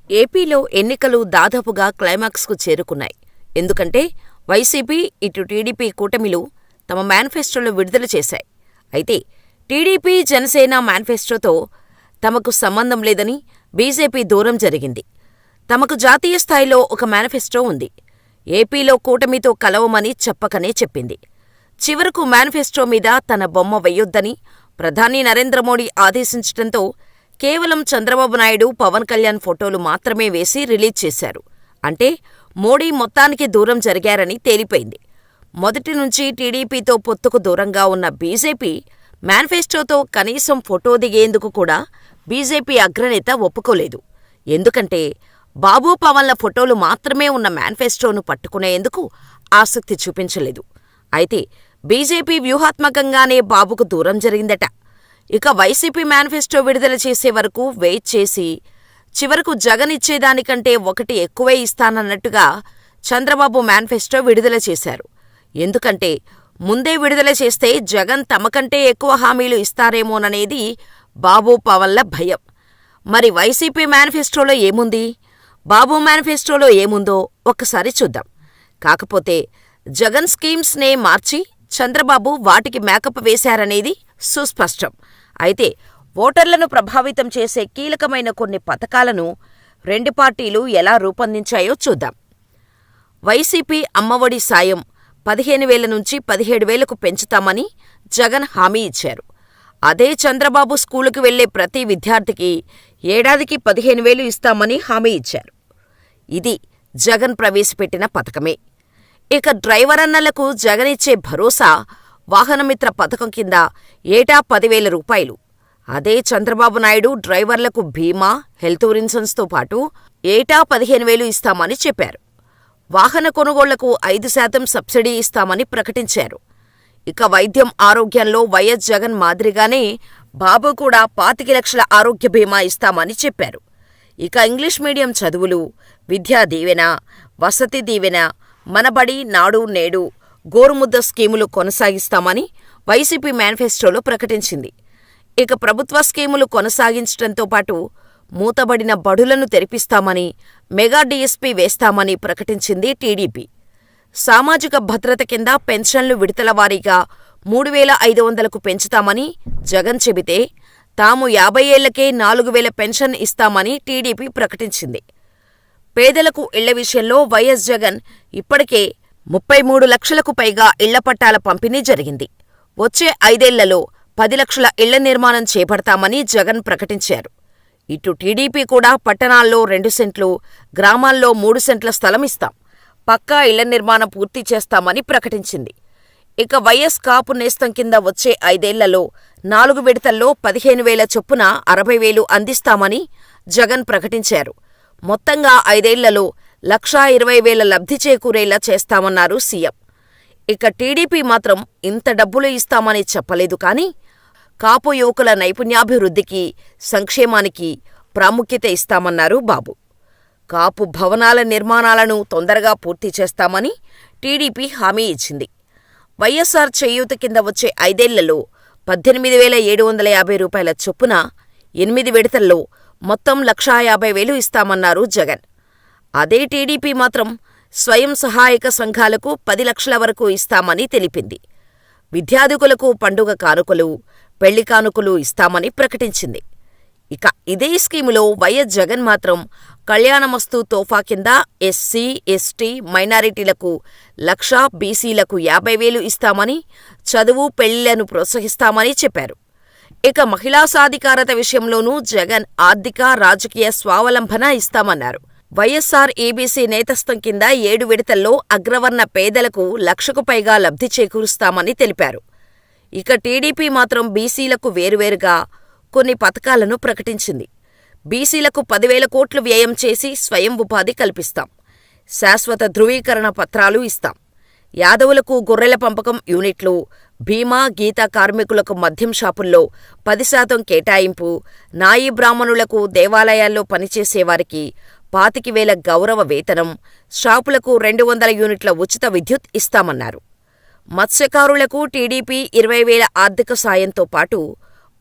ఏపీలో ఎన్నికలు దాదాపుగా క్లైమాక్స్కు చేరుకున్నాయి. ఎందుకంటే వైసీపీ, ఇటు టీడీపీ కూటమిలు తమ మేనిఫెస్టోలు విడుదల చేశాయి. అయితే టీడీపీ, జనసేన మేనిఫెస్టోతో తమకు సంబంధం లేదని బీజేపీ దూరం జరిగింది. తమకు జాతీయ స్థాయిలో ఒక మేనిఫెస్టో ఉంది. ఏపీలో కూటమితో కలవమని చెప్పకనే చెప్పింది. చివరకు మేనిఫెస్టో మీద తన బొమ్మ వెయ్యొద్దని ప్రధాని నరేంద్ర మోడీ ఆదేశించటంతో కేవలం చంద్రబాబు నాయుడు, పవన్ కళ్యాణ్ ఫోటోలు మాత్రమే వేసి రిలీజ్ చేశారు. అంటే మోడీ మొత్తానికి దూరం జరిగారని తేలిపోయింది. మొదటి నుంచి టీడీపీతో పొత్తుకు దూరంగా ఉన్న బీజేపీ మేనిఫెస్టోతో కనీసం ఫోటో దిగేందుకు కూడా బీజేపీ అగ్రనేత ఒప్పుకోలేదు. ఎందుకంటే బాబు, పవన్ల ఫోటోలు మాత్రమే ఉన్న మేనిఫెస్టోను పట్టుకునేందుకు ఆసక్తి చూపించలేదు. అయితే బీజేపీ వ్యూహాత్మకంగానే బాబుకు దూరం జరిగిందట. ఇక వైసీపీ మేనిఫెస్టో విడుదల చేసే వరకు వెయిట్ చేసి చివరకు జగన్ ఇచ్చేదానికంటే ఒకటి ఎక్కువే ఇస్తానన్నట్టుగా చంద్రబాబు మేనిఫెస్టో విడుదల చేశారు. ఎందుకంటే ముందే విడుదల చేస్తే జగన్ తమకంటే ఎక్కువ హామీలు ఇస్తారేమోననేది బాబు, పవన్ల భయం. మరి వైసీపీ మేనిఫెస్టోలో ఏముంది, బాబు మేనిఫెస్టోలో ఏముందో ఒక్కసారి చూద్దాం. కాకపోతే జగన్ స్కీమ్స్నే మార్చి చంద్రబాబు వాటికి మేకప్ వేశారనేది సుస్పష్టం. అయితే ఓటర్లను ప్రభావితం చేసే కీలకమైన కొన్ని పథకాలను రెండు పార్టీలు ఎలా రూపొందించాయో చూద్దాం. వైసీపీ అమ్మఒడి సాయం 15,000 నుంచి 17,000కు పెంచుతామని జగన్ హామీ ఇచ్చారు. అదే చంద్రబాబు స్కూలుకు వెళ్లే ప్రతి విద్యార్థికి ఏడాదికి 15,000 ఇస్తామని హామీ ఇచ్చారు. ఇది జగన్ ప్రవేశపెట్టిన పథకమే. ఇక డ్రైవరన్నలకు జగనిచ్చే భరోసా వాహనమిత్ర పథకం కింద ఏటా 10,000 రూపాయలు. అదే చంద్రబాబు నాయుడు డ్రైవర్లకు బీమా, హెల్త్ ఇన్సూరెన్స్తో పాటు ఏటా 15,000 ఇస్తామని చెప్పారు. వాహన కొనుగోళ్లకు 5% సబ్సిడీ ఇస్తామని ప్రకటించారు. ఇక వైద్యం, ఆరోగ్యంలో వైఎస్ జగన్ మాదిరిగానే బాబు కూడా 25 లక్షల ఆరోగ్య బీమా ఇస్తామని చెప్పారు. ఇక ఇంగ్లీష్ మీడియం చదువులు, విద్యా దీవెన, వసతి దీవెన, మనబడి, నాడు నేడు, గోరుముద్ద స్కీములు కొనసాగిస్తామని వైసీపీ మేనిఫెస్టోలో ప్రకటించింది. ఇక ప్రభుత్వ స్కీములు కొనసాగించడంతో పాటు మూతబడిన బడులను తెరిపిస్తామని, మెగా డీఎస్పీ వేస్తామని ప్రకటించింది టీడీపీ. సామాజిక భద్రత కింద పెన్షన్లు విడతల వారీగా 3,500కు పెంచుతామని జగన్ చెబితే తాము 50 ఏళ్లకే 4,000 పెన్షన్ ఇస్తామని టీడీపీ ప్రకటించింది. పేదలకు ఇళ్ల విషయంలో వైఎస్ జగన్ ఇప్పటికే 33 లక్షలకు పైగా ఇళ్ల పట్టాల పంపిణీ జరిగింది. వచ్చే 5 ఏళ్లలో 10 లక్షల ఇళ్ల నిర్మాణం చేపడతామని జగన్ ప్రకటించారు. ఇటు టీడీపీ కూడా పట్టణాల్లో 2 సెంట్లు, గ్రామాల్లో 3 సెంట్ల స్థలం ఇస్తాం, పక్కా ఇళ్ల నిర్మాణం పూర్తి చేస్తామని ప్రకటించింది. ఇక వైఎస్ కాపు నేస్తం కింద వచ్చే 5 ఏళ్లలో 4 విడతల్లో 15,000 చొప్పున 60,000 అందిస్తామని జగన్ ప్రకటించారు. మొత్తంగా 5 ఏళ్లలో 1,20,000 లబ్ధి చేకూరేలా చేస్తామన్నారు సీఎం. ఇక టీడీపీ మాత్రం ఇంత డబ్బులు ఇస్తామని చెప్పలేదు కానీ కాపు యువకుల నైపుణ్యాభివృద్ధికి, సంక్షేమానికి ప్రాముఖ్యత ఇస్తామన్నారు బాబు. కాపు భవనాల నిర్మాణాలను తొందరగా పూర్తి చేస్తామని టీడీపీ హామీ ఇచ్చింది. వైఎస్సార్ చేయూత కింద వచ్చే 5 ఏళ్లలో 18,750 రూపాయల చొప్పున 8 విడతల్లో మొత్తం 1,50,000 ఇస్తామన్నారు జగన్. అదే టీడీపీ మాత్రం స్వయం సహాయక సంఘాలకు 10 లక్షల వరకు ఇస్తామని తెలిపింది. విద్యార్థికులకు పండుగ కానుకలు, పెళ్లి కానుకలు ఇస్తామని ప్రకటించింది. ఇక ఇదే స్కీములో వైఎస్ జగన్ మాత్రం కళ్యాణమస్తు తోఫా కింద ఎస్సీ, ఎస్టీ, మైనారిటీలకు 1,00,000, బీసీలకు 50,000 ఇస్తామని, చదువు, పెళ్లిళ్లను ప్రోత్సహిస్తామని చెప్పారు. ఇక మహిళా సాధికారత విషయంలోనూ జగన్ ఆర్థిక, రాజకీయ స్వావలంబన ఇస్తామన్నారు. వైఎస్సార్ ఈబీసీ నేతస్థం కింద 7 విడతల్లో అగ్రవర్ణ పేదలకు 1,00,000కు పైగా లబ్ధి చేకూరుస్తామని తెలిపారు. ఇక టీడీపీ మాత్రం బీసీలకు వేరువేరుగా కొన్ని పథకాలను ప్రకటించింది. బీసీలకు 10,000 కోట్లు వ్యయం చేసి స్వయం ఉపాధి కల్పిస్తాం, శాశ్వత ధృవీకరణ పత్రాలు ఇస్తాం, యాదవులకు గొర్రెల పెంపకం యూనిట్లు, బీమా, గీత కార్మికులకు మద్యం షాపుల్లో 10% కేటాయింపు, నాయీ బ్రాహ్మణులకు దేవాలయాల్లో పనిచేసేవారికి 25,000 గౌరవ వేతనం, షాపులకు 200 యూనిట్ల ఉచిత విద్యుత్ ఇస్తామన్నారు. మత్స్యకారులకు టీడీపీ 20,000 ఆర్థిక సాయంతో పాటు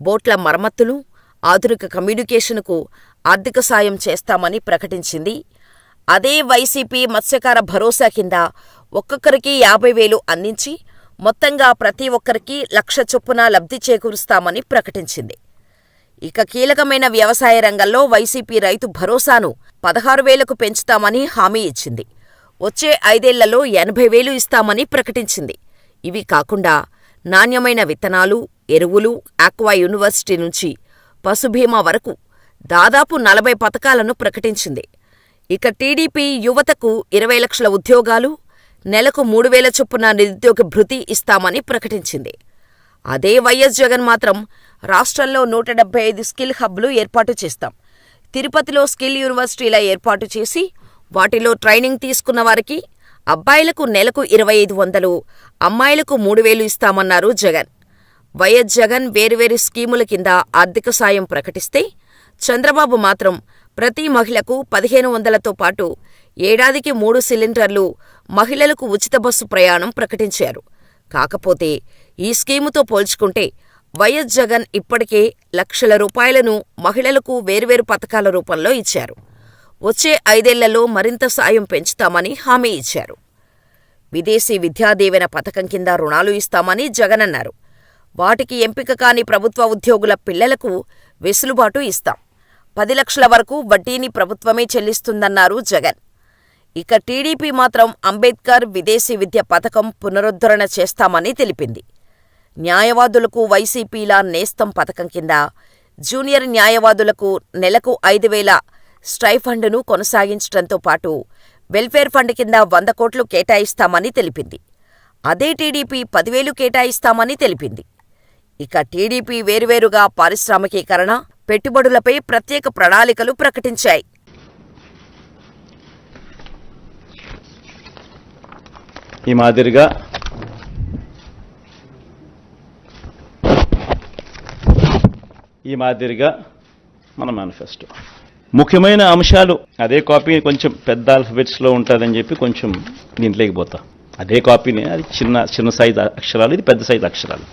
బోట్ల మరమ్మతులు, ఆధునిక కమ్యూనికేషన్కు ఆర్థిక సాయం చేస్తామని ప్రకటించింది. అదే వైసీపీ మత్స్యకార భరోసా కింద ఒక్కొక్కరికి 50,000 అందించి మొత్తంగా ప్రతి ఒక్కరికి 1,00,000 చొప్పున లబ్ధి చేకూరుస్తామని ప్రకటించింది. ఇక కీలకమైన వ్యవసాయ రంగంలో వైసీపీ రైతు భరోసాను 16,000కు పెంచుతామని హామీ ఇచ్చింది. వచ్చే 5 ఏళ్లలో 80,000 ఇస్తామని ప్రకటించింది. ఇవి కాకుండా నాణ్యమైన విత్తనాలు, ఎరువులు, ఆక్వా యూనివర్సిటీ నుంచి పశుబీమా వరకు దాదాపు 40 పథకాలను ప్రకటించింది. ఇక టీడీపీ యువతకు 20 లక్షల ఉద్యోగాలు, నెలకు 3,000 చొప్పున నిరుద్యోగ భృతి ఇస్తామని ప్రకటించింది. అదే వైఎస్ జగన్ మాత్రం రాష్ట్రంలో 175 స్కిల్ హబ్లు ఏర్పాటు చేస్తాం, తిరుపతిలో స్కిల్ యూనివర్సిటీల ఏర్పాటు చేసి వాటిలో ట్రైనింగ్ తీసుకున్న వారికి అబ్బాయిలకు నెలకు 2,500, అమ్మాయిలకు 3,000 ఇస్తామన్నారు జగన్. వైఎస్ జగన్ వేర్వేరు స్కీముల కింద ఆర్థిక సాయం ప్రకటిస్తే చంద్రబాబు మాత్రం ప్రతి మహిళకు 1,500తో పాటు ఏడాదికి 3 సిలిండర్లు, మహిళలకు ఉచిత బస్సు ప్రయాణం ప్రకటించారు. కాకపోతే ఈ స్కీముతో పోల్చుకుంటే వైఎస్ జగన్ ఇప్పటికే లక్షల రూపాయలను మహిళలకు వేర్వేరు పథకాల రూపంలో ఇచ్చారు. వచ్చే 5 ఏళ్లలో మరింత సాయం పెంచుతామని హామీ ఇచ్చారు. విదేశీ విద్యాదీవెన పథకం కింద రుణాలు ఇస్తామని జగన్ అన్నారు. వాటికి ఎంపిక కాని ప్రభుత్వ ఉద్యోగుల పిల్లలకు వెసులుబాటు ఇస్తాం. 10 లక్షల వరకు వడ్డీని ప్రభుత్వమే చెల్లిస్తుందన్నారు జగన్. ఇక టీడీపీ మాత్రం అంబేద్కర్ విదేశీ విద్య పథకం పునరుద్ధరణ చేస్తామని తెలిపింది. న్యాయవాదులకు వైసీపీలా నేస్తం పథకం కింద జూనియర్ న్యాయవాదులకు నెలకు 5,000 స్టైఫండును కొనసాగించడంతో పాటు వెల్ఫేర్ ఫండ్ కింద 100 కోట్లు కేటాయిస్తామని తెలిపింది. అదే టీడీపీ 10,000 కేటాయిస్తామని తెలిపింది. ఇక టీడీపీ వేర్వేరుగా పారిశ్రామికీకరణ, పెట్టుబడులపై ప్రత్యేక ప్రణాళికలు ప్రకటించాయి. ఈ మాదిరిగా మన మేనిఫెస్టో ముఖ్యమైన అంశాలు అదే కాపీ కొంచెం పెద్ద ఆల్ఫబెట్స్లో ఉంటుందని చెప్పి కొంచెం దీంట్లోకి పోతా. అదే కాపీనే, అది చిన్న సైజు అక్షరాలు, ఇది పెద్ద సైజు అక్షరాలు.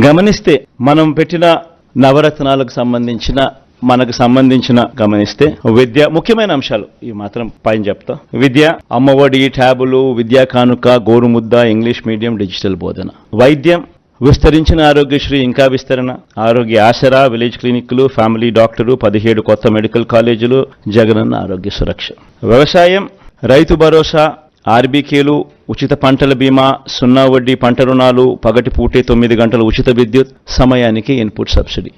గమనిస్తే మనం పెట్టిన నవరత్నాలకు సంబంధించిన గమనిస్తే విద్య ముఖ్యమైన అంశాలు ఇవి మాత్రం పైన చెప్తా. విద్య, అమ్మఒడి, ట్యాబులు, విద్యా కానుక, గోరుముద్ద, ఇంగ్లీష్ మీడియం, డిజిటల్ బోధన. వైద్యం, విస్తరించిన ఆరోగ్యశ్రీ ఇంకా విస్తరణ, ఆరోగ్య ఆసరా, విలేజ్ క్లినిక్లు, ఫ్యామిలీ డాక్టరు, 17 కొత్త మెడికల్ కాలేజీలు, జగనన్న ఆరోగ్య సురక్ష. వ్యవసాయం, రైతు భరోసా, ఆర్బీకేలు, ఉచిత పంటల బీమా, 0 వడ్డీ పంట రుణాలు, పగటి పూటే 9 గంటల ఉచిత విద్యుత్, సమయానికి ఇన్పుట్ సబ్సిడీ.